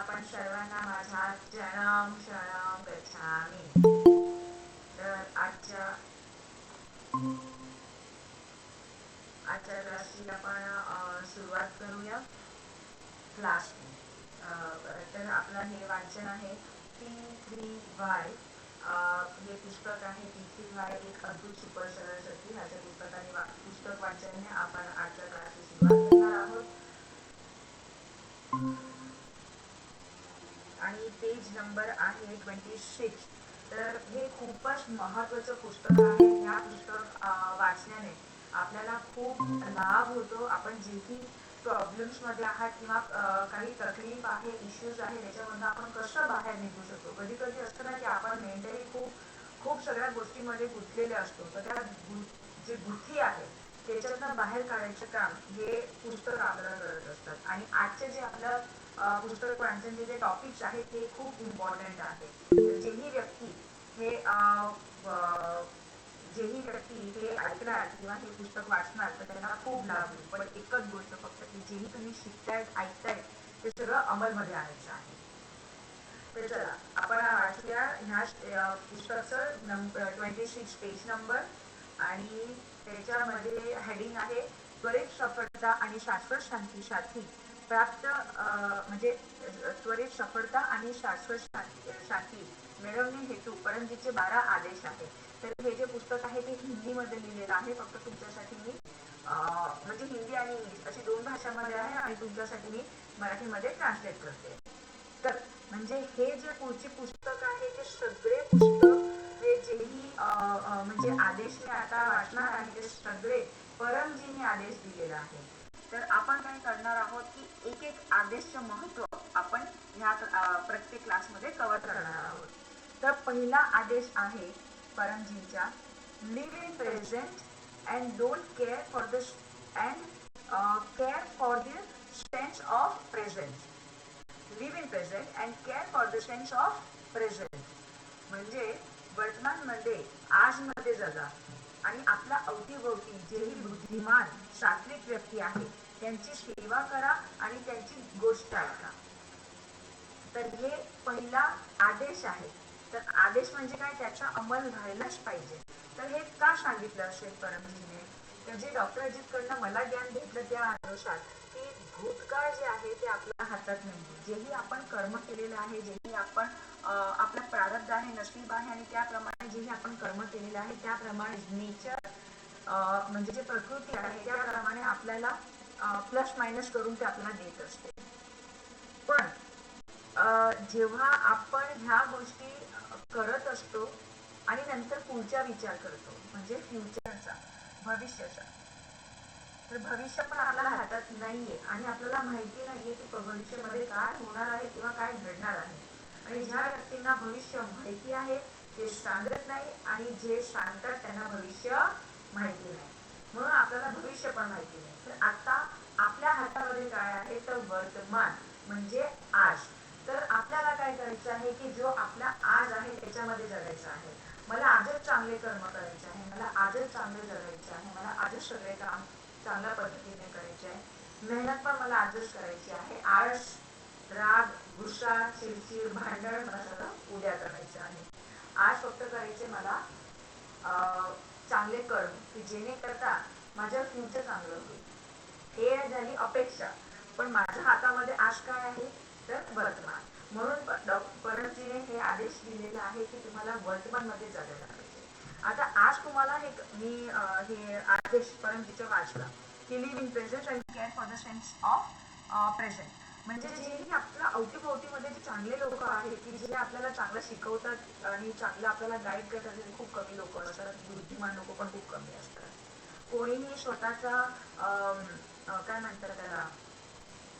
आपण सर्वांना माझा शरणम शरणम गच्छामी. तर आजच्या क्लासची आपण सुरुवात करूया. क्लास तर आपलं हे वाचन आहे P3Y. हे पुस्तक आहे P3Y, एक अद्भुत सुपर सरळ सत्य. ह्याच्या पुस्तक वाचनाने आपण आजच्या क्लासची सुरुवात करणार आहोत. आणि पेज नंबर आहे 26. तर हे खूपच महत्त्वाचं पुस्तक आहे. ह्या पुस्तक वाचण्याने आपल्याला खूप लाभ होतो. आपण जेही प्रॉब्लेम्समध्ये आहात किंवा काही तकलीफ आहे, इश्यूज आहे, त्याच्यामधून आपण कसं बाहेर निघू शकतो. कधी कधी असतं ना की आपण मेंटली खूप सगळ्या गोष्टींमध्ये गुंतलेले असतो. तर त्या जे गुंथी आहे त्याच्यातनं बाहेर काढायचं काम हे पुस्तक आपल्याला करत असतात. आणि आजचे जे आपलं पुस्तक वाचनचे जे टॉपिक्स आहेत ते खूप इम्पॉर्टंट आहेत. जेही व्यक्ती हे ऐकणार किंवा हे पुस्तक वाचणार तर त्यांना खूप लाभ होईल. पण एकच गोष्ट फक्त की जेही तुम्ही शिकतायत ऐकतायत ते सगळं अंमलमध्ये आणायचं आहे. तर चला आपण वाचूया ह्या पुस्तकाचं 26 पेज नंबर. आणि त्याच्यामध्ये हेडिंग आहे त्वरित सफलता आणि शाश्वत शांतीसाठी प्राप्त म्हणजे त्वरित सफलता आणि शाश्वत शांती मिळवणे हेतू परमजीचे 12 आदेश आहेत. तर हे जे पुस्तक आहे ते हिंदीमध्ये लिहिलेलं आहे. फक्त तुमच्यासाठी मी म्हणजे हिंदी आणि इंग्लिश अशी 2 भाषांमध्ये आहे आणि तुमच्यासाठी मी मराठीमध्ये ट्रान्सलेट करते. तर म्हणजे हे जे पुढचे पुस्तक आहे ते सगळे पुस्तक हे जेही म्हणजे आदेश मी आता वाचणार आहे ते सगळे परमजीने आदेश दिलेला आहे. तर आपण काय करणार आहोत की एक एक आदेशचं महत्त्व आपण ह्या प्रत्येक क्लासमध्ये कव्हर करणार आहोत. तर पहिला आदेश आहे परमजींचा, live in present and don't care for the care for the sense of present. Live in present and care for the sense of present म्हणजे वर्तमानमध्ये आजमध्ये जगा आणि आपला अवतीभोवती जेही बुद्धिमान सात्विक व्यक्ती आहे त्यांची सेवा करा आणि त्यांची गोष्ट ऐका. तर हे पहिला आदेश आहे. तर आदेश म्हणजे काय, त्याचा अंमल व्हायलाच पाहिजे. तर हे का सांगितलं असेल परमजीने, तर जे डॉक्टर अजितकडनं मला ज्ञान भेटलं त्यानुसार की भूतकाळ जे आहे ते आपल्या हातात नाही. जेही आपण कर्म केलेलं आहे, जेही आपण आपला प्रारब्ध आहे, नशीब आहे आणि त्याप्रमाणे जेही आपण कर्म केलेलं आहे त्याप्रमाणे नेचर म्हणजे जे प्रकृती आहे त्याप्रमाणे आपल्याला प्लस मायनस करून ते आपल्याला देत असते. पण जेव्हा आपण ह्या गोष्टी करत असतो आणि नंतर पुढचा विचार करतो म्हणजे फ्युचरचा, भविष्याचा, तर भविष्य पण आपल्या हातात नाहीये आणि आपल्याला माहिती नाहीये की भविष्यामध्ये काय होणार आहे किंवा काय घडणार आहे. आणि ज्या व्यक्तींना भविष्य माहिती आहे ते सांगत नाही आणि जे सांगतात त्यांना भविष्य माहिती नाही. म्हणून आपल्याला भविष्य पण माहिती नाही. तर आता आपल्या हातामध्ये काय आहे तर वर्तमान म्हणजे आज. तर आपल्याला काय करायचं आहे की जो आपला आज आहे त्याच्यामध्ये जगायचं आहे. मला आजच चांगले कर्म करायचे आहे, मला आजच चांगले जगायचे आहे, मला आजच सगळे काम चांगल्या पद्धतीने करायचे आहे. मेहनत पण मला आजच करायची आहे. आळस, राग, गुस्सा, चिडचिड, भांडण मला सगळं उद्या करायचं आहे. आज फक्त करायचे मला चांगले कर्म की जेणे करता माझं फ्युचर चांगलं होईल. हे झाली अपेक्षा. पण माझ्या हातामध्ये आज काय आहे तर वर्तमान. म्हणून परमजीने हे आदेश दिलेला आहे की तुम्हाला वर्तमानमध्ये जगायला पाहिजे. आता आज तुम्हाला हे आदेश परमजीचा वाचला की leave in present and care for the sense of present म्हणजे जेही आपल्या अवतीभोवतीमध्ये जे चांगले लोक आहेत की जे आपल्याला चांगलं शिकवतात आणि चांगलं आपल्याला गाईड करतात ते खूप कमी लोक असतात. बुद्धिमान लोक पण खूप कमी असतात. कोणीही स्वतःचा काय म्हणतात त्याला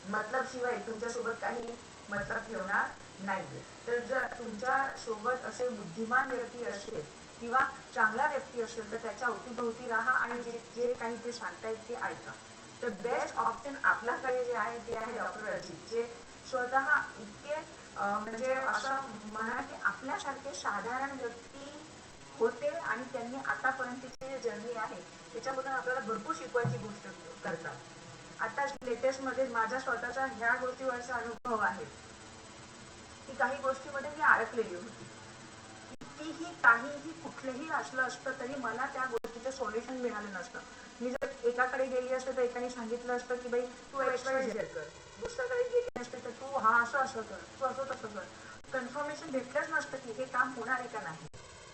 मतलब शिवाय तुमच्यासोबत काही मतलब ठेवणार नाहीये. तर जर तुमच्या सोबत असे बुद्धिमान व्यक्ती असेल किंवा चांगला व्यक्ती असेल तर त्याच्या अवतीभोवती राहा आणि जे काही ते सांगतायत ते ऐका. तर बेस्ट ऑप्शन आपल्याकडे जे आहे ते आहे डॉक्टर अजित, जे स्वतः इतके म्हणजे असं म्हणा की आपल्यासारखे साधारण व्यक्ती होते आणि त्यांनी आतापर्यंतची जी जर्नी आहे त्याच्यामधून आपल्याला भरपूर शिकवायची गोष्ट करतात. आता लेटेस्ट मध्ये माझा स्वतःचा ह्या गोष्टीवरचा अनुभव आहे की काही गोष्टीमध्ये मी अडकलेली होती. कितीही काहीही कुठलंही असलं असतं तरी मला त्या गोष्टीचं सोल्युशन मिळालं नसतं. मी जर एकाकडे गेली असते तर एकाने सांगितलं असतं की बाई तू XYZ कर, दुसऱ्याकडे गेली असते तर तू हा असं असं कर, तू असं तसं कर. कन्फर्मेशन भेटलंच नसतं की हे काम होणार आहे का नाही.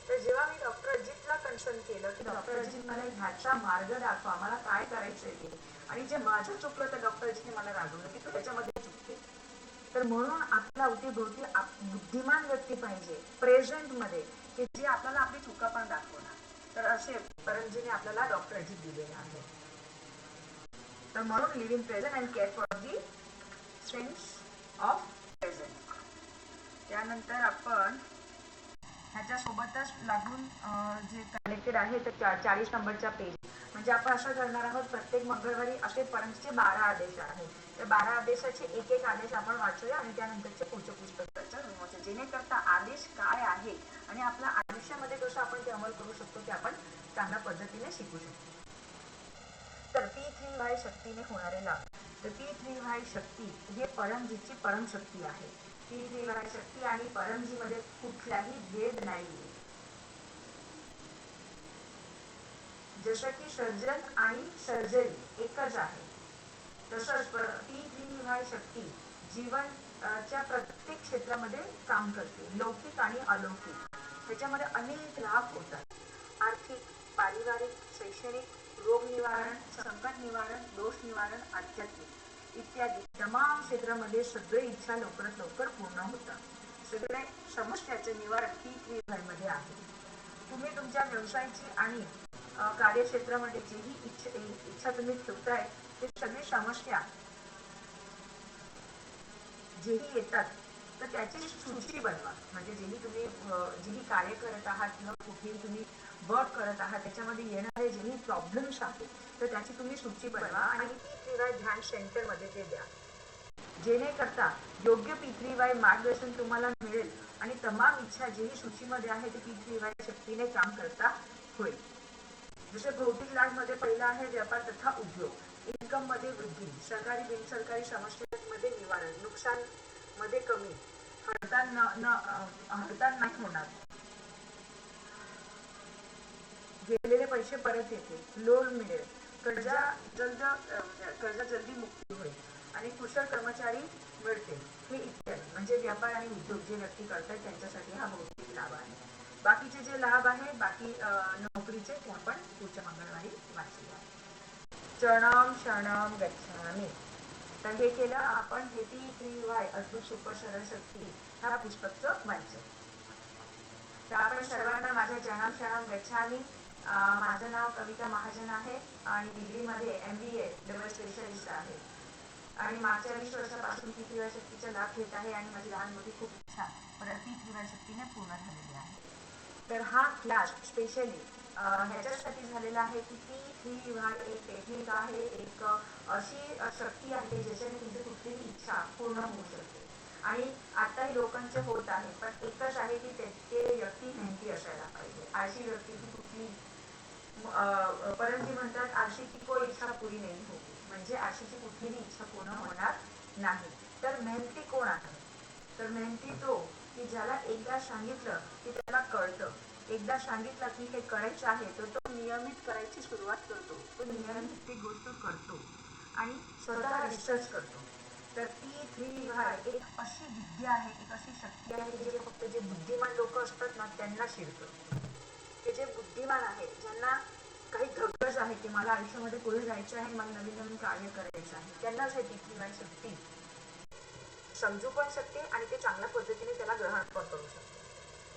तर जेव्हा मी डॉक्टर अजितला कन्सर्न केलं की डॉक्टर अजित मला ह्याचा मार्ग दाखवा, मला काय करायचंय ते, आणि जे माझं चुकलं तर डॉक्टर अजितने मला रागवलं की तू त्याच्यामध्ये चुकते. तर म्हणून आपल्या अवतीभोवती बुद्धिमान व्यक्ती पाहिजे प्रेझेंट मध्ये, की जे आपल्याला आपली चुका पण दाखवणार. तर असे परमजीने आपल्याला डॉक्टर अजित दिलेले आहे. तर म्हणून leave in present and care for the strengths of present. त्यानंतर आपण ह्याच्यासोबतच लागून जे कनेक्टेड आहे तर 40 नंबरचा पेज, म्हणजे आपण असं करणार आहोत प्रत्येक मंगळवारी असे परमचे 12 आदेश आहेत. त्या 12 आदेशाचे एक एक आदेश आपण वाचूया आणि त्यानंतरचे पुढच्या पुस्तकाच्या जेणेकरता आदेश काय आहे आणि आपल्या आयुष्यामध्ये कसं आपण ते अंमल करू शकतो ते आपण चांगल्या पद्धतीने शिकू शकतो. तर P3Y शक्तीने होणारे लाभ. तर P3Y शक्ती हे परमजीची परमशक्ती आहे. P3Y शक्ती आणि परमजी मध्ये कुठलाही भेद नाहीये. जसं की सर्जन आणि सर्जरी एकच आहे, तसंच P3Y शक्ती जीवनच्या प्रत्येक क्षेत्रामध्ये काम करते, लौकिक आणि अलौकिक. त्याच्यामध्ये अनेक लाभ होतात. आर्थिक, पारिवारिक, शैक्षणिक, रोग निवारण, संकट निवारण, दोष निवारण, आध्यात्मिक इत्यादी तमाम क्षेत्रामध्ये सगळे इच्छा लवकरात लवकर पूर्ण होतात. सगळे समस्याचे निवारण P3Y मध्ये आहे. तुम्ही तुमच्या व्यवसायाची आणि कार्यक्षेत्रामध्ये जेही इच्छा तुम्ही ठेवताय ते सगळी समस्या जेही येतात तर त्याची सूची बनवा. म्हणजे जेही तुम्ही जेही कार्य करत आहात किंवा कुठेही तुम्ही वर्क करत आहात त्याच्यामध्ये येणारे जेही प्रॉब्लेम्स आहेत तर त्याची तुम्ही सूची बनवा आणि P3Y ध्यान सेंटर मध्ये ते द्या, जेणेकरता योग्य P3Y मार्गदर्शन तुम्हाला मिळेल आणि तमाम इच्छा जेही सूचीमध्ये आहे ते P3Y शक्तीने काम करता होईल. जसे भौतिक लाभ मध्ये पहिला आहे व्यापार तथा उद्योग, इन्कम मध्ये वृद्धी, सरकारी बिनसरकारी समस्यांमध्ये निवारण, नुकसान मध्ये कमी, हडताल नाही होणार, गेलेले पैसे परत येतील, लोन मिळेल, कर्जा जल्दी मुक्ती होईल आणि कुशल कर्मचारी मिळते, हे इत्यादी. म्हणजे व्यापार आणि उद्योग जे व्यक्ती करतात त्यांच्यासाठी हा भौतिक लाभ आहे. बाकीचे जे लाभ आहे बाकी नोकरीचे ते आपण पुढच्या मंगळवारी वाचूया. चरणम शरणम गच्छामि. तर हे केलं आपण हे P3Y अद्भुत सुपर सरळ शक्ती ह्या पुस्तकचं वाचन. तर आपण सर्वांना माझ्या चरणम शरणम गच्छामि. माझं नाव कविता महाजन आहे आणि डिग्रीमध्ये MBA डबल स्पेशलिस्ट आहे आणि मागच्या 20 वर्षापासून P3Y शक्तीचा लाभ घेत आहे आणि माझी लहान मोठी खूप इच्छा परत P3Y शक्तीने पूर्ण झालेली आहे. तर हा क्लास स्पेशली ह्याच्यासाठी झालेला आहे की P3Y एक टेक्निक आहे, एक अशी शक्ती आहे ज्याच्याने तुमची कुठलीही इच्छा पूर्ण होऊ शकते. आणि आताही लोकांचे होत आहे, पण एकच आहे की ते व्यक्ती मेहनती असायला पाहिजे. आळशी व्यक्ती ही कुठली परंतु म्हणतात आळशीची कोई इच्छा पुरी नाही होती, म्हणजे आळशीची कुठलीही इच्छा पूर्ण होणार नाही. तर मेहनती कोण आहे? तर मेहनती तो की ज्याला एकदा सांगितलं की त्याला कळतं, एकदा सांगितलं की हे करायचं आहे तर तो नियमित करायची सुरुवात करतो, तो नियमित ती गोष्ट करतो आणि स्वतः रिसर्च करतो. तर P3Y एक अशी विद्या आहे, एक अशी शक्ती आहे की जे फक्त जे बुद्धिमान लोक असतात ना त्यांना शिरतं. ते जे बुद्धिमान आहे, ज्यांना काही धगज आहे की मला आयुष्यामध्ये पुढे जायचं आहे, मला नवीन नवीन कार्य करायचं आहे, त्यांनाच हे P3Y शक्ती समजू पण शकते आणि ते चांगल्या पद्धतीने त्याला ग्रहण पण करू शकते.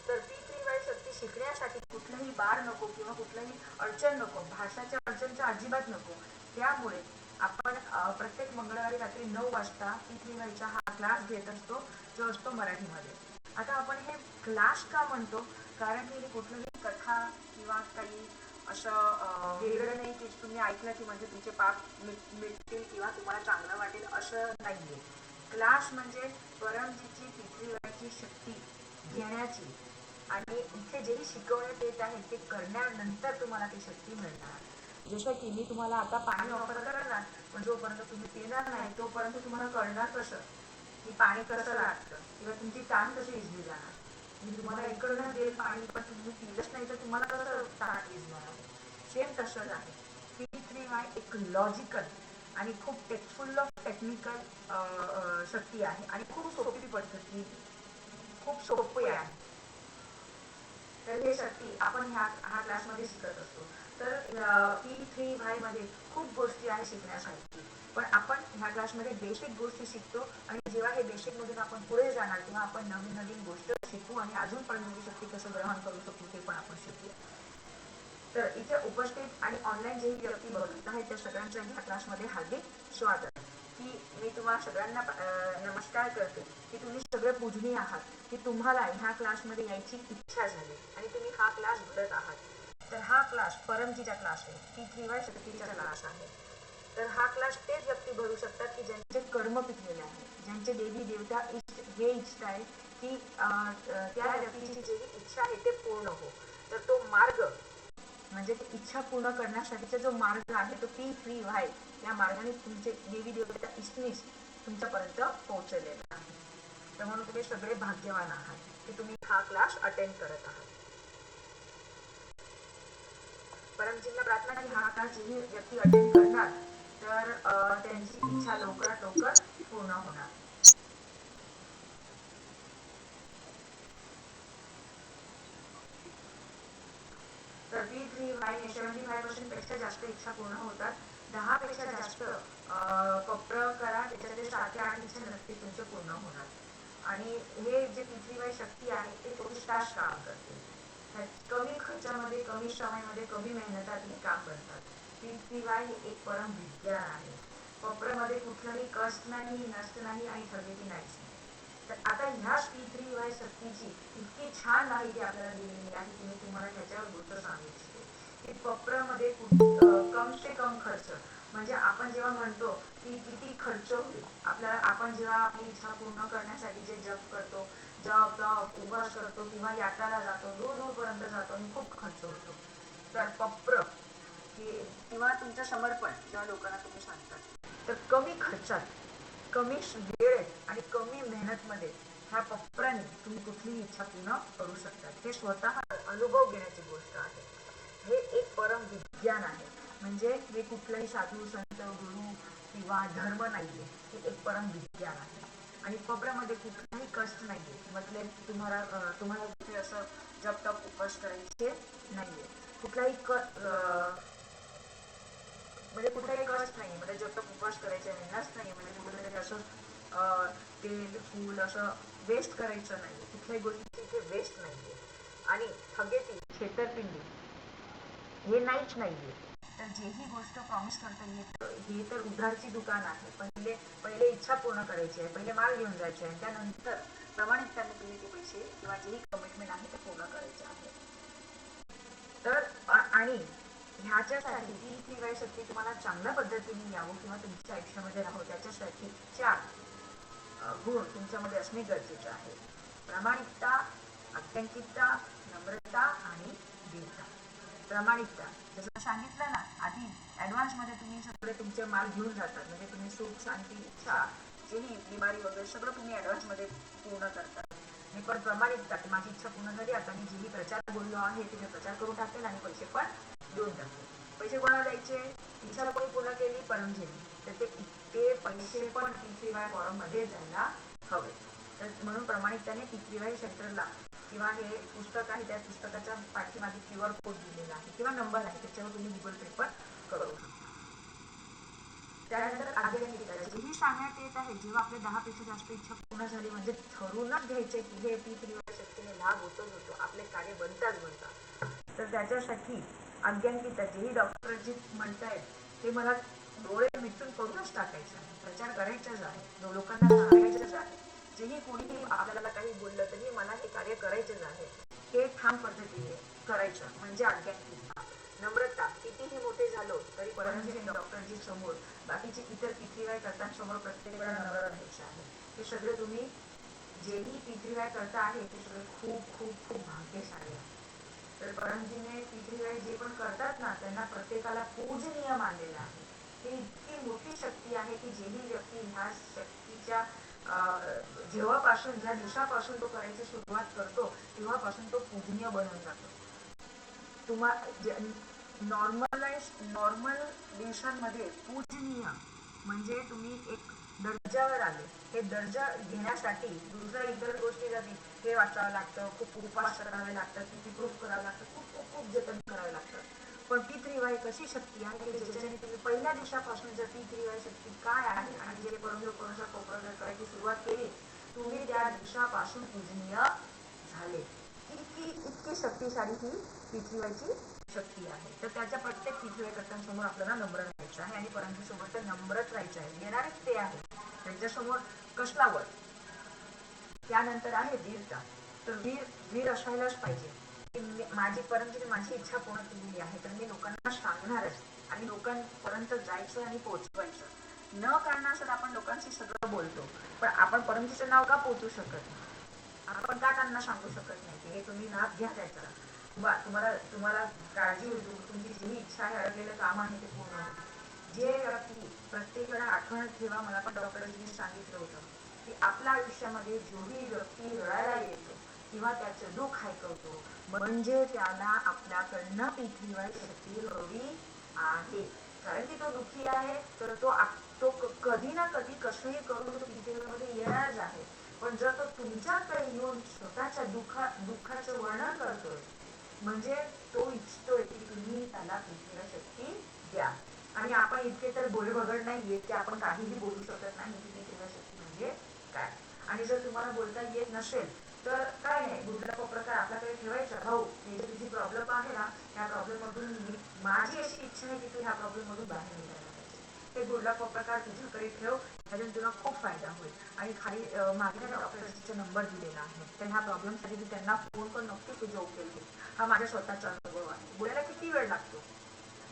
तर P3Y शक्ती शिकण्यासाठी कुठलंही बार नको किंवा कुठलंही अडचण नको, भाषाच्या अडचणचा अजिबात नको. त्यामुळे आपण प्रत्येक मंगळवारी रात्री 9 वाजता P3Yचा हा क्लास घेत असतो, जो असतो मराठीमध्ये. आता आपण हे क्लास का म्हणतो? कारण की कुठलंही कथा किंवा काही असं वेगळं नाही की तुम्ही ऐकलं की म्हणजे तुमचे पाप मिटतील किंवा तुम्हाला चांगलं वाटेल असं नाहीये. क्लास म्हणजे परमजीची P3Yची शक्ती घेण्याची आणि इथे जेही शिकवण्यात येत आहे ते करण्यानंतर तुम्हाला ती शक्ती मिळणार. जसं की मी तुम्हाला आता पाणी ऑफर करणार, पण जोपर्यंत तुम्ही पिणार नाही तोपर्यंत तुम्हाला कळणार कसं की पाणी कसं लागतं किंवा तुमची ताण कशी विजली जाणार. मी तुम्हाला इकडनं देईल पाणी, पण तुम्ही पिलंच नाही तर तुम्हाला कसं ताण विजणार आहे. सेम तसंच आहे. P3Y एक लॉजिकल आणि खूप फुल ऑफ टेक्निकल शक्ती आहे आणि खूप सोपी पद्धती, खूप सोपी आहे. तर हे शक्ती आपण हा क्लासमध्ये शिकत असतो. तर P3Y मध्ये खूप गोष्टी आहे शिकण्यासाठी, पण आपण ह्या क्लासमध्ये बेसिक गोष्टी शिकतो आणि जेव्हा हे बेसिकमधून आपण पुढे जाणार तेव्हा आपण नवीन नवीन गोष्ट शिकू आणि अजून पण शक्ती कसं ग्रहण करू शकतो ते पण आपण शिकू. तर इथे उपस्थित आणि ऑनलाईन जे व्यक्ती बघत आहेत त्या सगळ्यांचं ह्या क्लासमध्ये हार्दिक स्वागत. की मी तुम्हाला सगळ्यांना नमस्कार करते की तुम्ही सगळे पूजनीय आहात, की तुम्हाला ह्या क्लासमध्ये यायची इच्छा झाली आणि तुम्ही हा क्लास भरत आहात. तर हा क्लास परमजीचा क्लास आहे, P3Y शक्तीचा क्लास आहे. तर हा क्लास तेच व्यक्ती भरू शकतात की ज्यांचे कर्म पिकलेले आहे, ज्यांचे देवी देवता हे इच्छा आहे की त्या व्यक्तीची जी इच्छा आहे ते पूर्ण हो. तर तो मार्ग म्हणजे इच्छा पूर्ण करण्यासाठीचा जो मार्ग आहे तो P3Y या मार्गाने तुमचे देवी देवता इष्टनिश तुमच्यापर्यंत पोहोचलेला आहे. तर म्हणून तुम्ही सगळे भाग्यवान आहात की तुम्ही हा क्लास अटेंड करत आहात. परमजींना प्रार्थना की हा क्लास जी व्यक्ती अटेंड करणार तर त्यांची इच्छा लवकरात लवकर पूर्ण होणार. तर P3Y 75% पेक्षा जास्त इच्छा पूर्ण होतात. 10 पेक्षा जास्त पप्र करा, त्याच्यातले 7 ते 8 इच्छा नक्की तुमचे पूर्ण होणार. आणि हे जे P3Y शक्ती आहे ते 24 तास काम करते. कमी खर्चामध्ये, कमी समयामध्ये, कमी मेहनतात हे काम करतात. P3Y हे एक परम विज्ञान आहे. पप्रमध्ये कुठलंही कष्ट नाही, नष्ट नाही आणि ठगेती नाहीच. तर आता ह्याच P3Y शक्तीची इतकी छान माहिती आपल्याला दिलेली आहे की मी तुम्हाला ह्याच्यावर गोष्ट सांगितली की पप्रामध्ये कम से कम खर्च, म्हणजे आपण जेव्हा म्हणतो की किती खर्च होईल आपल्याला, आपण जेव्हा आपली इच्छा पूर्ण करण्यासाठी जे जप करतो, जप उपवास करतो किंवा यात्राला जातो, दूर दूरपर्यंत जातो आणि खूप खर्च होतो. तर पप्र किंवा तुमचं समर्पण जेव्हा लोकांना तुम्ही सांगतात तर कमी खर्चात, कमी वेळेत आणि कमी मेहनतमध्ये ह्या पप्राने तुम्ही कुठलीही इच्छा पूर्ण करू शकता. हे स्वतः अनुभव घेण्याची गोष्ट आहे. हे एक परम विज्ञान आहे. म्हणजे हे कुठलंही साधू संत गुरु किंवा धर्म नाहीये, हे एक परम विज्ञान आहे. आणि पप्रामध्ये कुठलाही कष्ट नाहीये, मतलब तुम्हाला कुठे असं जप तप उपवास करायचे नाहीये, कुठलाही म्हणजे कुठलाही कष्ट नाही, म्हणजे जप तप उपवास करायचे नाही, नस नाही, म्हणजे कुठेतरी असं तेल फूल असं वेस्ट करायचं नाही, कुठल्याही गोष्टी इथे वेस्ट नाहीये. आणि ठगेती छेतरपिंडी हे नाहीच नाहीये. तर जेही गोष्ट प्रॉमिस करता येतं हे तर उधारची दुकान आहे. पहिले इच्छा पूर्ण करायची आहे, पहिले माल घेऊन जायचे आहे, त्यानंतर प्रामाणिकपणे तुम्ही ते पैसे किंवा जेही कमिटमेंट आहे ते पूर्ण करायचे आहे. तर आणि ह्याच्यासाठी P3Y शक्ती तुम्हाला चांगल्या पद्धतीने यावं किंवा तुमच्या आयुष्यामध्ये राहावं त्याच्यासाठी 4 गुण तुमच्यामध्ये असणे गरजेचे आहे. प्रामाणिकता, आत्यंतिकता, नम्रता आणि दीनता. प्रामाणिकता जसं सांगितलं ना आधी, ॲडव्हान्समध्ये तुम्ही सगळे तुमचे माल घेऊन जातात, म्हणजे तुम्ही सुख शांती इच्छा जेही बिमारी वगैरे सगळं तुम्ही ॲडव्हान्समध्ये पूर्ण करतात. मी पण प्रामाणिकता की माझी इच्छा पूर्ण झाली, आता मी जेही प्रचार बोललो आहे ते मी प्रचार करून टाकेल आणि पैसे पण देऊन टाकेल. पैसे कोणाला द्यायचे, इच्छा कोणी पूर्ण केली परमजीने, तर ते पैसे पण P3Y फॉरममध्ये जायला हवे. तर म्हणून प्रामाणिकताने P3Y सेंटरला किंवा हे पुस्तक आहे त्या पुस्तकाच्या पाठीमागे QR कोड दिलेला आहे किंवा नंबर आहे, त्याच्यावर तुम्ही गुगल पे पण करू शकता. त्यानंतर आध्यात्मिकता जेही सांगण्यात येत आहे, जेव्हा आपले 10 पेक्षा जास्त इच्छा पूर्ण झाली म्हणजे ठरूनच घ्यायचे की हे P3Y शक्तीने लाभ होतो, आपले कार्य बनतात. तर त्याच्यासाठी आज्ञांकिता जेही डॉक्टरजी म्हणतायत ते मला डोळे मिटून करूनच टाकायचं आहे, प्रचार करायचाच आहे, लोकांना सांगायचंच आहे. जेही कोणीही आपल्याला काही बोललं तरी मला हे कार्य करायचेच आहे, हे ठाम पद्धतीने करायचं म्हणजे आज्ञांकिता. नम्रता कितीही मोठे झालो तरी परमजी डॉक्टरजी समोर, बाकीचे इतर P3Y करतांसमोर प्रत्येक वेळा नम्र राहायचं आहे. हे सगळे तुम्ही जेही P3Y करता आहे ते सगळे खूप खूप खूप भाग्यशाली आहे. तर परमजीने P3Y जे पण करतात ना त्यांना प्रत्येकाला पूजनीय मानलेलं आहे. ही इतकी मोठी शक्ती आहे की जेही व्यक्ती ह्या शक्तीच्या जेव्हापासून ज्या दिवसापासून तो करायची सुरुवात करतो तेव्हापासून तो पूजनीय बनून जातो. नॉर्मल दिवसांमध्ये पूजनीय म्हणजे तुम्ही एक दर्जावर आले. हे दर्जा घेण्यासाठी दुसऱ्या इतर गोष्टीसाठी हे वाचावं लागतं, खूप उपास करावे लागतात, किती प्रूफ करावं लागतं, खूप खूप खूप जतन करावे लागतं. पण पितृवाई कशी शक्ती आहे की ज्याच्याने तुम्ही पहिल्या दिवसापासून जर पितृवाई शक्ती काय आहे आणि जे परंपरा करायची सुरुवात केली, तुम्ही त्या दिवसापासून पूजनीय झाले. इतकी शक्तिशाली ही पितृवाईची शक्ती आहे. तर त्याच्या प्रत्येक पितृवाई कर्त्यांसमोर आपल्याला नम्र राहायचं आहे आणि परंपरेसमोर तर नम्रच राहायचं आहे. येणारेच ते आहे, त्यांच्यासमोर कष्टावर. त्यानंतर आहे वीरता. तर वीर असायलाच पाहिजे. माझी परंतु माझी इच्छा पूर्ण केलेली आहे तर मी लोकांना सांगणारच आणि लोकांपर्यंत जायचं आणि पोहोचवायचं. न कारणासर आपण लोकांशी सगळं बोलतो, पण आपण परंतुचं नाव का पोहोचू शकत नाही? आपण का त्यांना सांगू शकत नाही की हे तुम्ही लाभ घ्या त्याचा, तुम्हाला काळजी होतो, तुमची जी इच्छा आहे, अडकलेलं काम आहे ते पूर्ण होतं. जे व्यक्ती प्रत्येक वेळा आठवण ठेवा, मला पण डॉक्टरांनी सांगितलं होतं की आपल्या आयुष्यामध्ये जोही व्यक्ती रडायला येतो किंवा त्याचं दुःख ऐकवतो म्हणजे त्याला आपल्याकडनं पितृवाई शक्ती हवी आहे. कारण की तो दुःखी आहे तर तो कधी ना कधी कसंही करून तो पितृवाईमध्ये येणारच आहे. पण जर तो तुमच्याकडे येऊन स्वतःच्या दुःखाचं वर्णन करतोय म्हणजे तो इच्छितोय की तुम्ही त्याला पितृवाई शक्ती द्या. आणि आपण इतके तर भोळेबगड नाहीये की आपण काहीही बोलू शकत नाही की पितृवाई शक्ती म्हणजे काय. आणि जर तुम्हाला बोलता येत नसेल तर काय नाही, कुठला प्रकार आपल्याकडे ठेवायचा, भाऊ हे जे तुझी प्रॉब्लेम आहे ना, ह्या प्रॉब्लेम मधून माझी अशी इच्छा आहे की तू ह्या प्रॉब्लेम मधून बाहेर निघायला पाहिजे. हे गुडला प्रकार तुझ्याकडे ठेव, त्याच्याने तुला खूप फायदा होईल. आणि खाली मागे डॉक्टरचा नंबर दिलेला आहे, तर ह्या प्रॉब्लेमसाठी मी त्यांना फोन करून नक्की तुझ्या उकेल होईल. हा माझा स्वतःचा अनुभव आहे. बोलायला किती वेळ लागतो,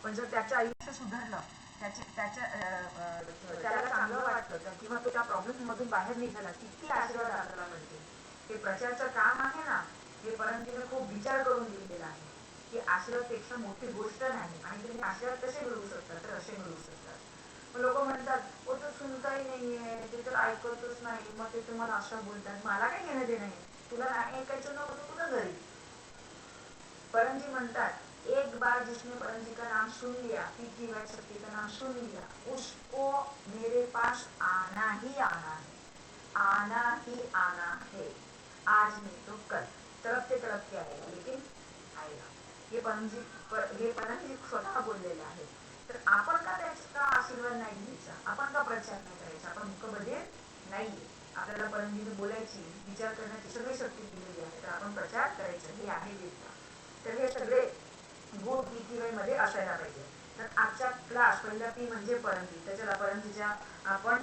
पण जर त्याचं आयुष्य सुधारलं, त्याला चांगलं वाटलं किंवा तो त्या प्रॉब्लेम मधून बाहेर निघाला, किती आशीर्वाद आपल्याला मिळते. हे प्रचारचं काम आहे ना, हे परंतु खूप विचार करून दिलेला आहे की आशीर्वादपेक्षा मोठी गोष्ट नाही. आणि तुम्ही आशीर्वाद कसे मिळवू शकता, तर असे मिळवू शकतात. लोक म्हणतात ओ तो सुनताही नाहीये, ते तर ऐकतच नाही, मग ते तुम्हाला असं बोलतात. मला काय घेणं देणं आहे, तुला नाही ऐकायचं नव्हतं तुला घरी. परमजी म्हणतात एक बार जिसने परमजी का नाम सुन लिया, पितृवाई शक्ति का नाम सुन लिया, उसको मेरे पास आना ही आना है, आना ही आना है. आज नहीं तो कल, तड़पते आएगा, लेकिन आएगा. हे परमजी स्वतः बोललेले आहे. तर आपण का त्याचा आशीर्वाद नाही घ्यायचा, आपण का प्रचार नाही करायचा, आपण मुकबधीर नाहीये. आपल्याला परमजीने बोलायची, विचार करण्याची सगळी शक्ती दिलेली आहे, तर आपण प्रचार करायचं, हे आहे वीरता. तर हे सगळे गुण पितृवाईमध्ये असायला पाहिजे. तर आजचा क्लास पहिला पी म्हणजे परमजी. त्याच्याला परमजीच्या आपण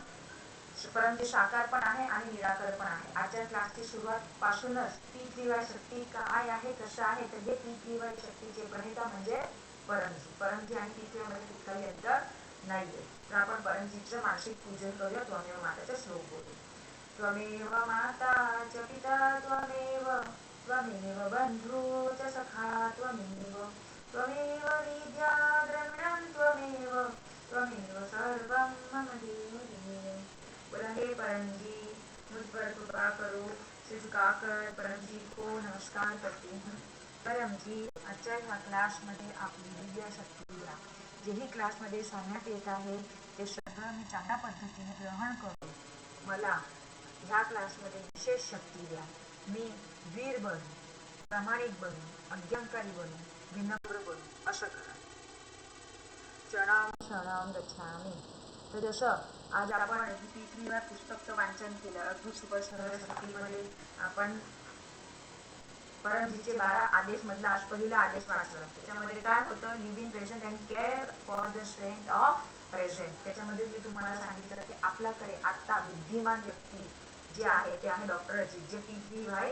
परमजी साकार पण आहे आणि निराकार पण आहे. आजच्या क्लासची सुरुवात पासूनच पितृवाई शक्ती काय आहे, कसं आहे, तर हे पितृवाई शक्तीचे प्रणेता म्हणजे परमजी. परमजी आणि पितृवाईमध्ये कुठलाही अंतर नाहीये. तर आपण परमजीचं मानसिक पूजन करूया. त्वमेव माताचा श्लोक बोलू. त्वमेव माता च पिता त्वमेव, त्वमेव बंधू च सखा त्वमेव, त्वमेव विद्या द्रविणं त्वमेव, त्वमेव सर्वं मम देव देव. बोला हे परमजी मुझ पर कृपा करो. श्री झुकाकर परमजी को नमस्कार करते हैं. परमजी आजच्या ह्या क्लासमध्ये आपली दिव्य शक्ती द्या. जेही क्लासमध्ये सांगण्यात येत आहे ते सगळं मी चांगल्या पद्धतीने ग्रहण करू. मला ह्या क्लासमध्ये विशेष शक्ती द्या. मी वीर बनू, प्रामाणिक बनू, अज्ञानकारी बनू, विनम्र बनू, असं करा. चरणाम शरणाम गच्छामि. तर जसं आज आपण पितृवाई पुस्तकचं वाचन केलं, अद्भुत सुपर सरळ शक्तीमध्ये आपण परमजीचे 12 आदेश मधला आज पहिला आदेश वाचला. त्याच्यामध्ये काय होतं, living present and care for the strength of present. त्याच्यामध्ये मी तुम्हाला सांगितलं की आपल्याकडे आत्ता बुद्धिमान व्यक्ती जे आहे ते आहे डॉक्टर अजित, जे पितृवाई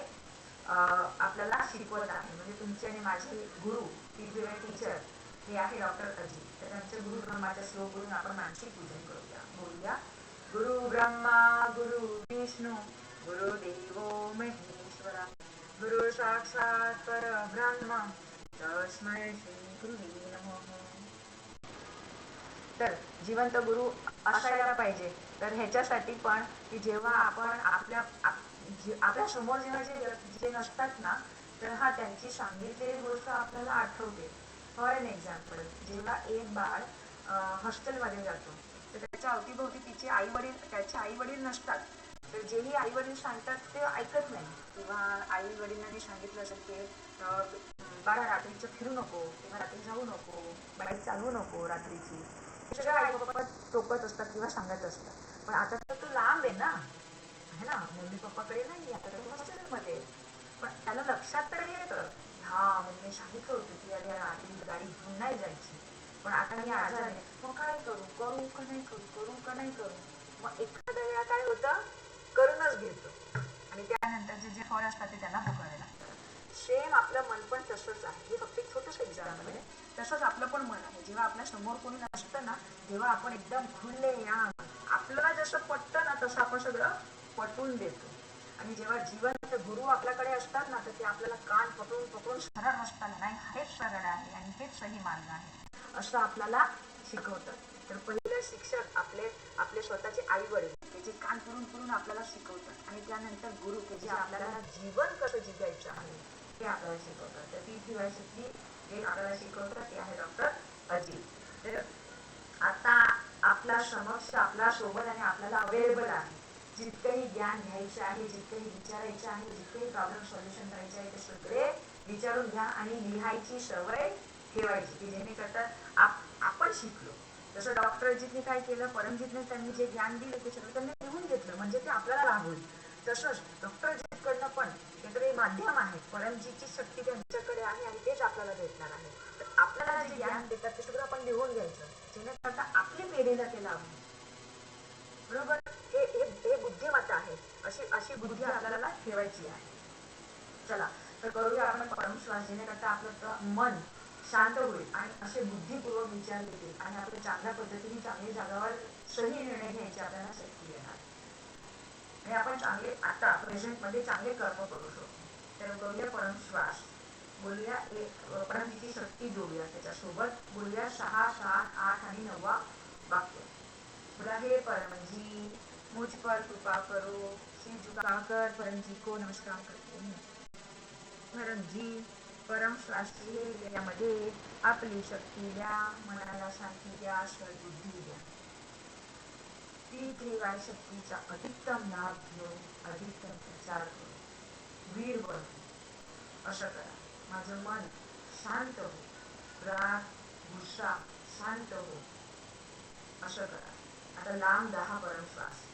आपल्याला शिकवत आहे. म्हणजे तुमचे आणि माझे गुरु पितृवाई टीचर हे आहे डॉक्टर अजित. तर त्यांचं गुरु ब्रह्माच्या श्लोक बोलून आपण मानसिक पूजन करूया. बोलूया गुरु ब्रह्मा गुरु विष्णू गुरुदेवो महेश्वरा, गुरु साक्षात परब्रह्म तस्मै श्री गुरुवे नमः. तर जिवंत गुरु असायला पाहिजे. तर ह्याच्यासाठी पण की जेव्हा आपण आपल्या समोर जेव्हा जे नसतात ना, तर त्यांची सांगितलेली गोष्ट आपल्याला आठवते. फॉर एन एक्झाम्पल, जेव्हा एक बाळ हॉस्टेलमध्ये जातो, तर त्याच्या अवतीभोवती त्याचे आई वडील नसतात. तर जेही आई वडील सांगतात ते ऐकत नाही. किंवा आई वडिलांनी सांगितलं असेल की बाळा रात्रीचं फिरू नको, किंवा रात्री जाऊ नको, बाईक चालवू नको रात्रीची, हे सगळं आई पप्पा टोकत असतात किंवा सांगत असतात. पण आता तर तो लांब आहे ना, है ना, मम्मी पप्पाकडे नाही, आता तर हॉस्टेलमध्ये. पण त्याला लक्षात तर येतं, हा मम्मी सांगितलं होतं की अरे रात्री गाडी घेऊन नाही जायची, पण आता मी आजार आहे, मग काय करू, करू का नाही करू, करू का नाही करू. मग एखाद्या वेळा काय होतं, करूनच घेतो, आणि त्यानंतर जे फळ असतात ते त्यांना भोगावे लागतात. सेम आपलं मन पण तसंच आहे. हे फक्त एक छोटंसं एक्झाम्पल आहे. तसंच आपलं पण मन आहे. जेव्हा आपल्या समोर कोणी नसतं ना, तेव्हा आपण एकदम खुले आपल्याला जसं पटतं ना तसं आपण सगळं पटवून देतो. आणि जेव्हा जिवंत गुरु आपल्याकडे असतात ना, तर ते आपल्याला कान पकडून पकडून सरळ रस्त्याला, नाही हेच सरळ आहे आणि हेच सही मार्ग आहे असं आपल्याला शिकवतात. तर पहिले शिक्षक आपले स्वतःचे आई वडील, ते जे कान फिरून फिरून आपल्याला शिकवतात, आणि त्यानंतर गुरु, ते जे आपल्याला जीवन कसं जिगायचं आहे ते आपल्याला शिकवतात. तर ती ठेवायची जे आपल्याला शिकवतात ते आहे डॉक्टर अजित. तर आता आपला समक्ष, आपला सोबत आणि आपल्याला अवेलेबल आहे. जितकंही ज्ञान घ्यायचं आहे, जितकंही विचारायचं आहे, जितकंही प्रॉब्लेम सॉल्युशन करायचे आहे, ते सगळे विचारून घ्या आणि लिहायची सवय ठेवायची, की जेणेकरता आपण शिकलो. जसं डॉक्टर अजितने काय केलं, परमजितने त्यांनी जे ज्ञान दिले ते सगळं त्यांनी लिहून घेतलं, म्हणजे ते आपल्याला लाभ होईल. तसंच डॉक्टर अजितकडनं पण हे माध्यम आहे, परमजीतची शक्ती त्यांच्याकडे आहे आणि तेच आपल्याला भेटणार आहे. तर आपल्याला जे ज्ञान देतात ते सगळं आपण लिहून घ्यायचं, जेणेकरता आपली पिढीला ते लाभ होईल. बरोबर, हे बुद्धिमत्ता आहे. अशी बुद्धी आपल्याला ठेवायची आहे. चला, तर करूया आपण परमश्वास, जेणेकरता आपलं मन शांत होईल आणि असे बुद्धिपूर्वक विचार देतील आणि आपल्या चांगल्या पद्धतीने चांगल्या जागावर सही निर्णय घ्यायचे आपल्याला शक्ती येणार, आणि आपण चांगले आता प्रेझेंट मध्ये चांगले कर्म करू शकतो. तर करूया परमश्वास, बोलूया परमजीची शक्ती जोडूया, त्याच्यासोबत बोलूया 6, 7, 8 आणि 9 वाक्य. बोला, हे परमजी मुझ पर कृपा करो, सिर झुकाकर परमजी को नमस्कार करते हैं. परमजी, परम श्वासयामध्ये आपली शक्ती द्या, मनाला शांती द्या, सद्बुद्धी द्या. ती त्रिवाय शक्तीचा अधिकतम लाभ घेऊन अधिकतम प्रचार करू, वीर बनू. असं करा. माझं मन शांत हो, राग गुस्सा शांत हो, असं करा. आता लांब 10 परमश्वास.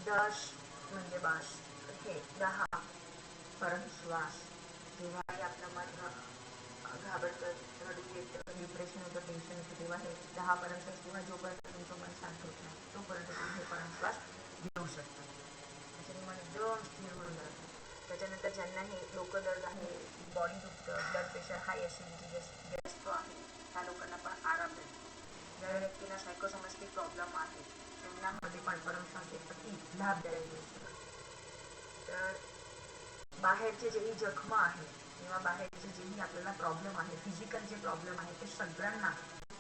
दश म्हणजे बास, हे 10 परमश्वास. जेव्हाही आपलं मन घाबरतं, रडू येतं, डिप्रेशन होतं, टेन्शन होतं, तेव्हा हे 10 परमश्वास, किंवा जोपर्यंत तुमचं मन शांत होत नाही तोपर्यंत तुम्ही हे परमश्वास घेऊ शकता. त्याच्याने मन एकदम स्थिर होऊन जातं. त्याच्यानंतर ज्यांना हे डोकं दर्द आहे, बॉडी दुखतं, ब्लड प्रेशर, हाय ॲसिडिटी, गॅस्ट्रो आहे, त्या लोकांना पण आराम भेटतो. ज्या व्यक्तीला सायकोसोमॅटिक प्रॉब्लेम आहे त्यांना मध्ये पण परमश्वास एक अति लाभदायक गोष्ट. तर बाहेरचे जेही जखमा आहे किंवा बाहेरचे जेही आपल्याला प्रॉब्लेम आहे, फिजिकल जे प्रॉब्लेम आहे, ते सगळ्यांना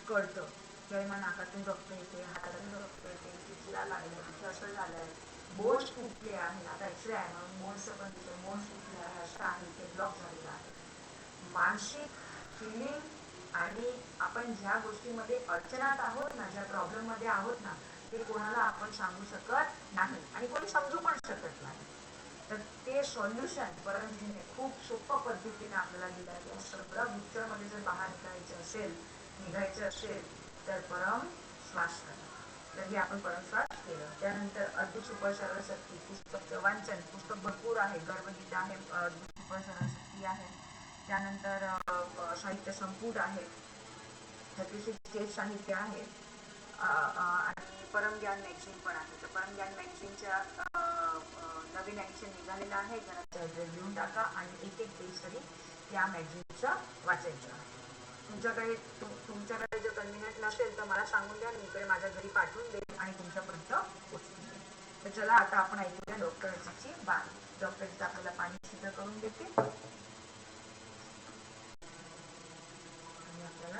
कळतं. किंवा नाकातून रक्त येते, हातातून रक्त येते, तिथला लागलं, तिथे असं झालंय, बोन्स फुटले आहे, आता एक्सरे आहे म्हणून बोन्सचं पण तिथे बोन्स फुटले आहे, असं आहे, ते ब्लॉक झालेलं आहे. मानसिक फिलिंग आणि आपण ज्या गोष्टीमध्ये अडचणात आहोत ना, ज्या प्रॉब्लेममध्ये आहोत ना, ते कोणाला आपण सांगू शकत नाही आणि कोणी समजू पण शकत नाही. तर ते सॉल्युशन परमजीने खूप सोप्या पद्धतीने आपल्याला दिलं आहे. या सगळं पिक्चरमध्ये जर बाहेर निघायचं असेल तर परम श्वास करा. तर हे आपण परम श्वास केलं. त्यानंतर अद्भुत सुपर शक्ती पुस्तकचं वाचन, पुस्तक भरपूर आहे. गर्भगीता आहे, अद्भुत सुपर शक्ती आहे, त्यानंतर साहित्य संपुट आहे, 36 स्टेट साहित्य आहे आणि परमज्ञान मॅगझिन पण आहे. तर परमज्ञान मॅगझिनच्या नवीन ॲडिशन निघालेलं आहे. घराचा ॲड्रेस लिहून टाका आणि एक एक पेज तरी त्या मॅगझिनचं वाचायचं आहे. तुमच्याकडे जर कन्व्हिनियंट नसेल तर मला सांगून द्या, मी इकडे माझ्या घरी पाठवून देईन आणि तुमच्यापर्यंत पोचवून देईन. तर चला आता आपण ऐकूया डॉक्टर अजीतची बात. डॉक्टर अजीत आपल्याला पाणी सिद्ध करून देते आणि आपल्याला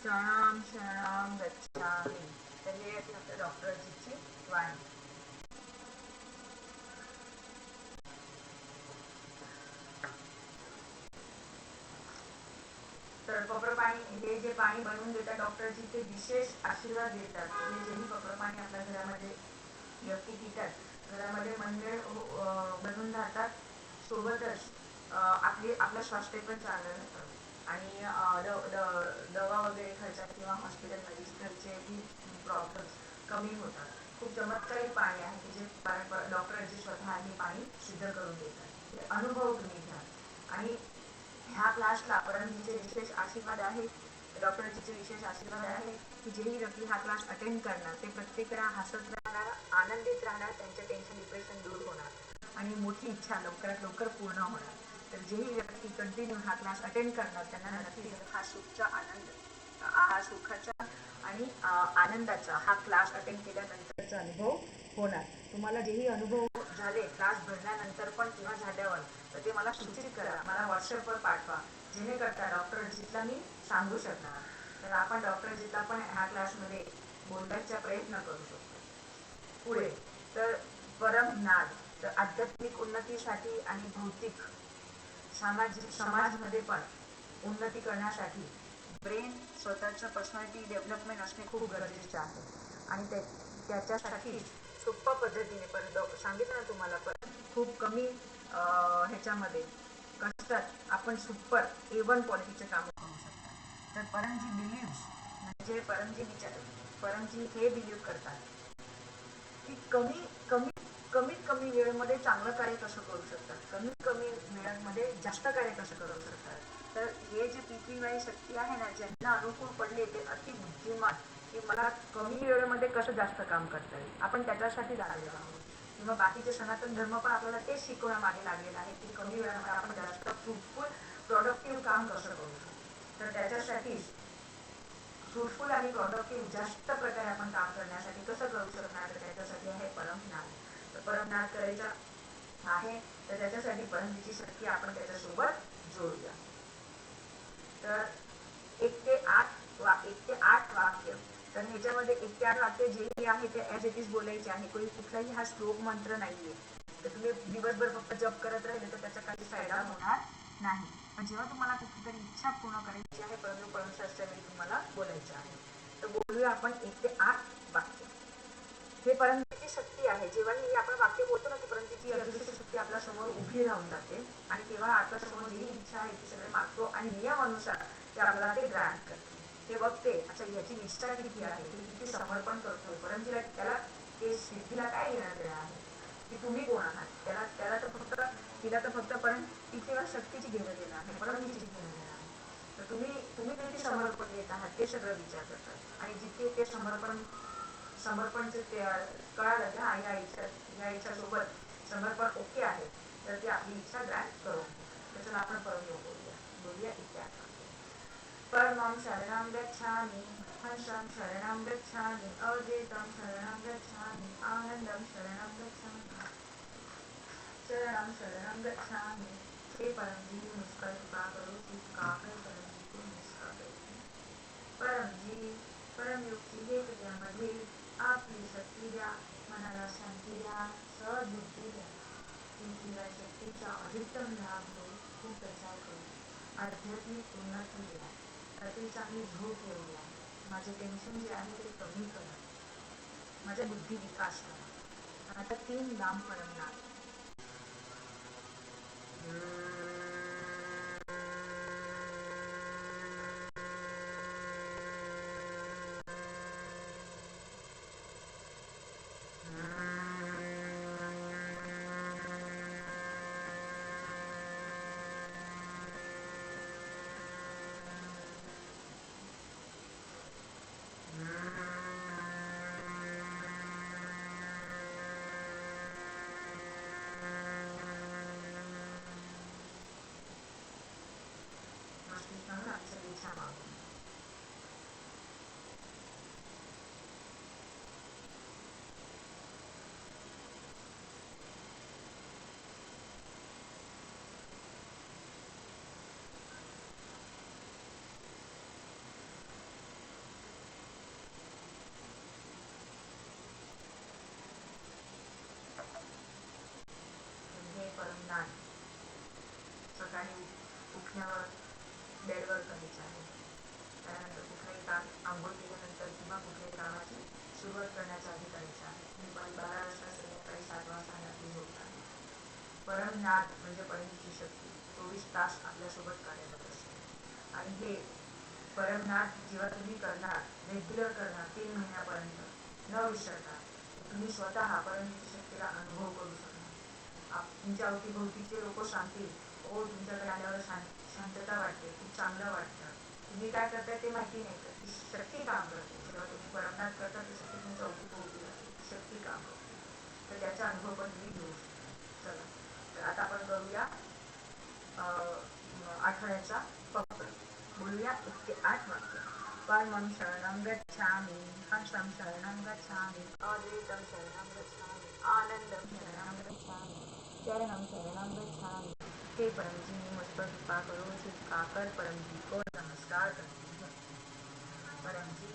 शरणाम शरणाम गच्छामि. तर हे आपल्या डॉक्टर अजीतची वाणी. तर कप्रपाणी हे जे पाणी बनवून देतात डॉक्टरजी, ते विशेष आशीर्वाद देतात. हे जेही कप्रपाणी आपल्या घरामध्ये व्यक्ती पितात, घरामध्ये मंडळ बनून राहतात, सोबतच आपलं स्वास्थ्य पण चांगलं राहतं आणि दवा वगैरे खर्च किंवा हॉस्पिटलमध्ये खर्चेही प्रॉब्लेम्स कमी होतात. खूप चमत्कारी पाणी आहे की जे डॉक्टर जे स्वतः हे पाणी सिद्ध करून देतात. अनुभव तुम्ही घ्या. आणि ह्या क्लासला परमजीचे विशेष आशीर्वाद आहे, डॉक्टरजीचे विशेष आशीर्वाद आहे की जेही व्यक्ती हा क्लास अटेंड करणार ते प्रत्येकाला हसत राहणार, आनंदित राहणार, त्यांचे टेन्शन डिप्रेशन दूर होणार आणि मोठी इच्छा लवकरात लवकर पूर्ण होणार. तर जेही व्यक्ती कंटिन्यू हा क्लास अटेंड करणार त्यांना नक्कीच हा सुखचा आनंद, हा सुखाचा आणि आनंदाचा हा क्लास अटेंड केल्यानंतरचा अनुभव होणार. तुम्हाला जेही अनुभव झाले क्लास भरल्यानंतर पण किंवा झाल्यावर तर ते मला सूचित करा, मला व्हॉट्सअपवर पाठवा, जेणेकरता डॉक्टर अजितला मी सांगू शकणार. तर आपण डॉक्टर अजितला पण ह्या क्लासमध्ये बोलण्याचा प्रयत्न करू शकतो. पुढे तर परमज्ञान, तर आध्यात्मिक उन्नतीसाठी आणि भौतिक समाजमध्ये पण उन्नती करण्यासाठी ब्रेन स्वतःचं पर्सनॅलिटी डेव्हलपमेंट असणे खूप गरजेचे आहे. आणि त्याच्यासाठी सोप्या पद्धतीने पण सांगितलं ना तुम्हाला, पण खूप कमी ह्याच्यामध्ये कष्टात आपण सुपर A1 क्वालिटीचे काम करू शकतात. तर परमजी बिलीव्स म्हणजे परमजी हे बिलीव्ह करतात की कमीत कमी वेळेमध्ये चांगलं कार्य कसं करू शकतात, कमीत कमी वेळामध्ये जास्त कार्य कसं करू शकतात. तर हे जे पृथ्वीवाई शक्ती आहे ना, ज्यांना अनुकूल पडले ते अति बुद्धिमान की मला कमी वेळेमध्ये कसं जास्त काम करता येईल, आपण त्याच्यासाठी लागलेलो आहोत. किंवा बाकीचे सनातन धर्म पण आपल्याला तेच शिकवण्यामागे लागलेला आहे की कमी वेळामध्ये आपण जास्त फ्रुटफुल प्रोडक्टिव्ह काम कसं करू शकतो. तर त्याच्यासाठी फ्रुटफुल आणि प्रोडक्टिव्ह जास्त प्रकारे आपण काम करण्यासाठी कसं करू शकणार, तर त्याच्यासाठी आहे परमज्ञान. तर परमज्ञान करायचं आहे तर त्याच्यासाठी परमजीची शक्ती आपण त्याच्यासोबत जोडूया. तर 1 ते 8 वाक्य, तर ह्याच्यामध्ये 1 ते 8 वाक्य जे आहे ते ॲज इट इज बोलायचे आहे. कोणी कुठलाही हा श्लोक मंत्र नाहीये. तर तुम्ही दिवसभर फक्त जप करत राहिले तर त्याचा काही फायदा होणार नाही. पण जेव्हा तुम्हाला कुठलीतरी इच्छा पूर्ण करायची आहे, परंतु परमशास्त्रा वेळी तुम्हाला बोलायचं आहे. तर बोलूया आपण 1 ते 8 वाक्य. हे परमजीची शक्ती आहे. जेव्हाही आपण वाक्य बोलतो ना, ती परमजीची अदृश्य शक्ती आपल्या समोर उभी राहून जाते आणि तेव्हा आपल्या समोर जी इच्छा आहे ती सगळे मागतो आणि नियमानुसार ते आपल्याला ते ग्रँट करते. ते बघते अच्छा ह्याची निष्ठा किती आहे, ते किती समर्पण करतोय परमजीला, त्याला ते सिद्धीला काय घेणं देणं आहे की तुम्ही कोण आहात. त्याला तर फक्त तिला तर फक्त तिथे शक्तीची घेणं देणं आहे, परमजीची घेणं देणं आहे. तर तुम्ही किती समर्पण देत आहात ते सगळं विचार करतात. आणि जिथे ते समर्पणचे ते कळालं की हा या इच्छासोबत समर्पण ओके आहे तर ती आपली इच्छा ग्रँट करून. त्याच्याला आपण परमयोग बोलूया इत्यादी. परमं शरणं गच्छामि, हंसं शरणं गच्छामि, अद्वैतं शरणं गच्छामि, आनंदं शरणं गच्छामि, शरणं शरणं गच्छामि. हे परमजी मुझपर कृपा करो, काकर परमजी को निष्ठा करो. परमजी परमयुक्ती हे तुझ्यामध्ये आपली शक्ती द्या, मनाला शांती द्या, सहज बुद्धी द्या. तुमच्या शक्तीचा अधिकतम लाभ घेऊ, खूप प्रचार करू, आध्यात्मिक उन्नती द्या, रात्री चांगली झोप येऊ द्या, माझे टेन्शन जे आहे ते कमी करा, माझा बुद्धी विकास करा. आता 3 नाम परमनाम. सकाळी उठल्यावर बेडवर करायचं आहे. त्यानंतर कुठलंही काम आंघोळ केल्यानंतर किंवा कुठल्याही कामाची सुरुवात करण्याच्या आधी करायचं आहे. दुपारी 12 वाजता संध्याकाळी 7 वाजता रात्री झोपता. परमनाद म्हणजे परमची शक्ती 24 तास आपल्यासोबत कार्यरत असते. आणि हे परमनाद जेव्हा तुम्ही करणार, रेग्युलर करणार 3 महिन्यापर्यंत न विसरता, तुम्ही स्वतः परमची शक्तीला अनुभव करू शकणार. तुमच्या अवतीभोवतीचे लोक सांगतील, ओ तुमच्याकडे आल्यावर शांतता वाटते, खूप चांगलं वाटतं. तुम्ही काय करताय ते माहिती नाही, तर ती शक्ती काम करते. जेव्हा तुम्ही परमनाथ करता ती शक्ती तुमच्या अवतीभोवती राहते, शक्ती काम करते. तर त्याचा अनुभव पण तुम्ही घेऊ शकता. चला, तर आता आपण करूया आठवड्याचा पक्ष. बोलूया 1 ते 8 वाक्य. परमं शरणं गच्छामि, हर्षं शरणं गच्छामि, अद्वैतं शरणं गच्छामि, आनंदं शरणं गच्छामि, चरणं शरणं गच्छामि. हे परमजी, मी मुझ पर कृपा करो, झुकाकर परमजी को नमस्कार करती हूँ. परमजी,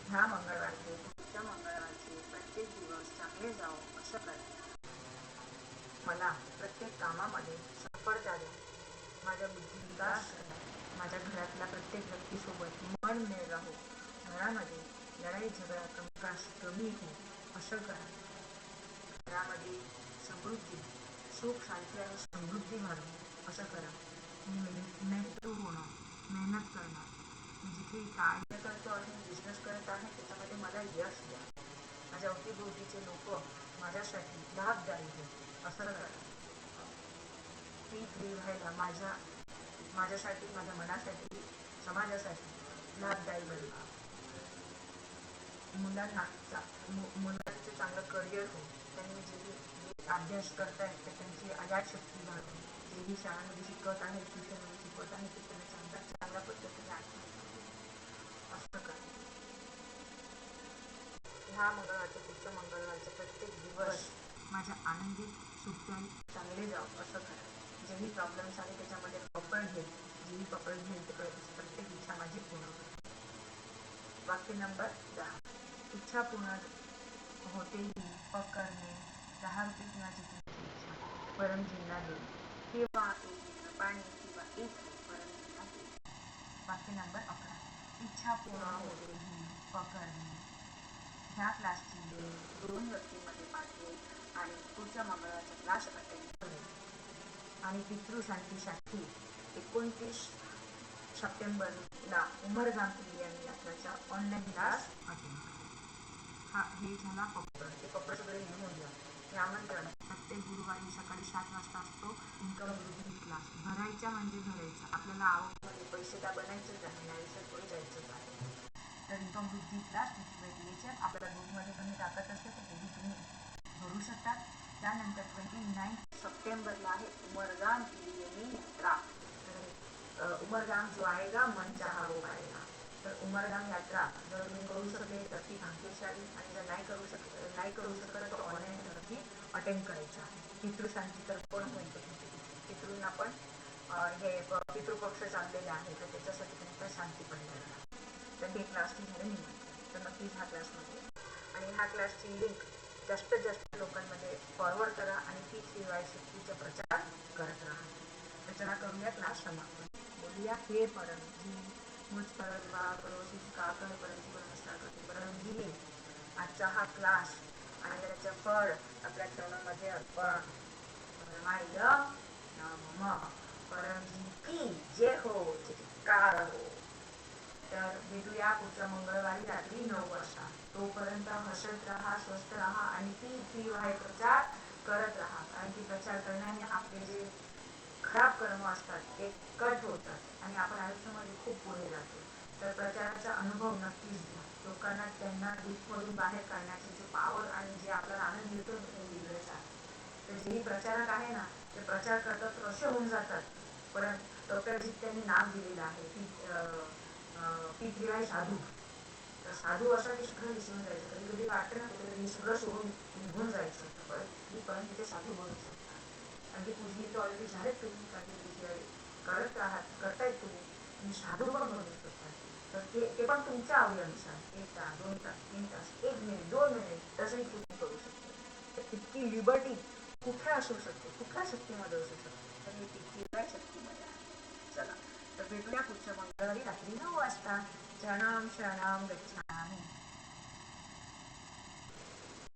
ह्या मंगळवारचे पुढच्या मंगळवारचे प्रत्येक दिवस चांगले जाओ असं करते. मला प्रत्येक कामामध्ये सफळता द्या. माझ्या बुद्धिविकास करा. माझ्या घरातल्या प्रत्येक व्यक्तीसोबत मन मिळ राहू. घरामध्ये लढाई झगडा कमी हो असं करा. घरामध्ये समृद्धी, सुख, शांती आणि समृद्धी वाढो असं करा. मी मेहनतू होणं, मेहनत करणं, जिथे कार्य करतो आणि बिझनेस करत आहे त्याच्यामध्ये मला यश द्या. माझ्या अवतीभोवतीचे लोक माझ्यासाठी लाभदायी हो असं करा. पीक व्हायला माझ्यासाठी, माझ्या मनासाठी, समाजासाठी लाभदायी बनवा. मुलांचं चांगलं करिअर हो. त्यांनी जे अभ्यास करतायत तर त्यांची याद शक्ती वाढवून, जेही शाळांमध्ये शिकवत आहेत, ट्युशनमध्ये शिकवत आहेत ते त्यांना चांगल्या पद्धतीने आठवण असं करा. ह्या मंगळवारच्या पुढच्या मंगळवारचा प्रत्येक दिवस माझ्या आनंदित, सुखदायी, चांगले जाऊ असं करा. जेही प्रॉब्लेम्स आले त्याच्यामध्ये पकड घेईल, जेही पकड घेईल ते प्रत्येक इच्छा माझी पूर्ण करेल. वाक्य नंबर 10. इच्छा पूर्ण होते ही पकडणे 10 रुपये किंवा जिंकण्याची इच्छा परमजींना दे, किंवा 1 लिटर पाणी किंवा 1 परमजींना दे. वाक्य नंबर 11. इच्छा पूर्ण होते ही पकडणे. ह्या क्लासची लिंक 2 व्यक्तींमध्ये पाठवेल आणि पुढच्या मंगळवारचा क्लास अटेंड करेल. आणि पितृशांतीसाठी 29 सप्टेंबरला उमरगाम यांनी यात्राचा ऑनलाईन क्लास अटेंड करेल. हे झाला पप्पर. ते पप्पर सगळे लिहून घ्या. हे आमंत्रण प्रत्येक गुरुवारी सकाळी 7 वाजता असतो. इन्कम वृद्धी क्लास भरायचा म्हणजे भरायचा. आपल्याला आवडमध्ये पैसे का बनायचंच आहे, आयुष्यात पुढे जायचंच आहे. तर इन्कम वृद्धी क्लास मोटिवेट आपल्या ग्रुपमध्ये तुम्ही टाकत असते तर तेही तुम्ही भरू शकता. त्यानंतर 29 सप्टेंबरला आहे उमरगाम यात्रा. उमरगाम जो आएगा मन चाहा वो पाएगा. तर उमरगाम यात्रा जर तुम्ही करू शकले तर ती भाग्यशाली, आणि जर नाही करू शकत तर ऑनलाईन नक्की अटेंड करायचं आहे. पितृशांती तर कोण म्हणतो, पितृंना पण हे पितृपक्ष चाललेला आहे तर त्याच्यासाठी त्यांना शांती पण मिळणार. तर हे क्लासची झाले निमंत्रण. तर नक्कीच ह्या क्लासमध्ये आणि ह्या क्लासची लिंक जास्तीत जास्त लोकांमध्ये फॉरवर्ड करा आणि ती शक्तीचा प्रचार करत राहा. तर चला करूया क्लास समाप्त. बोलूया हे परमजी, मुझ पर कृपा करो, झुकाकर परमजी को नमस्कार करते. परमजी, आजचा हा क्लास आणि त्याचं फळ आपल्या चरणामध्ये अर्पण. परमाय नमः. परमजी की जय हो, जयकार हो. तर भेटूया पुढच्या मंगळवारी रात्री 9 वाजता. तोपर्यंत हसत राहा, स्वस्थ राहा आणि ती प्रचार करत राहा. कारण की प्रचार करण्याने आपले जे खराब कर्म असतात ते कट होतात आणि आपण आयुष्यामध्ये खूप पुढे जातो. तर प्रचाराचा अनुभव नक्कीच घ्या. लोकांना त्यांना दुःखमधून बाहेर काढण्याचे जे पावर आणि जे आपल्याला आनंद मिळतो ते वेगळेच आहे. तर जेही प्रचारक आहे ना ते प्रचार करतात तर असे होऊन जातात. परत डॉक्टर त्यांनी नाव दिलेलं आहे की साधू. तर साधू असा की सगळं विसरून जायचं. कधी कधी वाटतं ना कुठेतरी सगळं सोडून निघून जायचं, परत तिथे साधू बनू शकतात. आणि ते पूजनी तर ऑलरेडी झालेत तुम्ही, काही पूजा करतायत तुम्ही साधू पण बनू शकतात. तर ते पण तुमच्या आवडीनुसार 1 तास, 2 तास, 3 तास, 1 मिनिट, 2 मिनिट तसंही तुम्ही करू शकता. इतकी लिबर्टी कुठे असू शकते, कुठल्या शक्तीमध्ये असू शकते, तर ही तितकी शक्तीमध्ये आहे. चला, तर भेटूया पुढच्या मंगळवारी रात्री 9 वाजता. शरणम शरणम गच्छामि.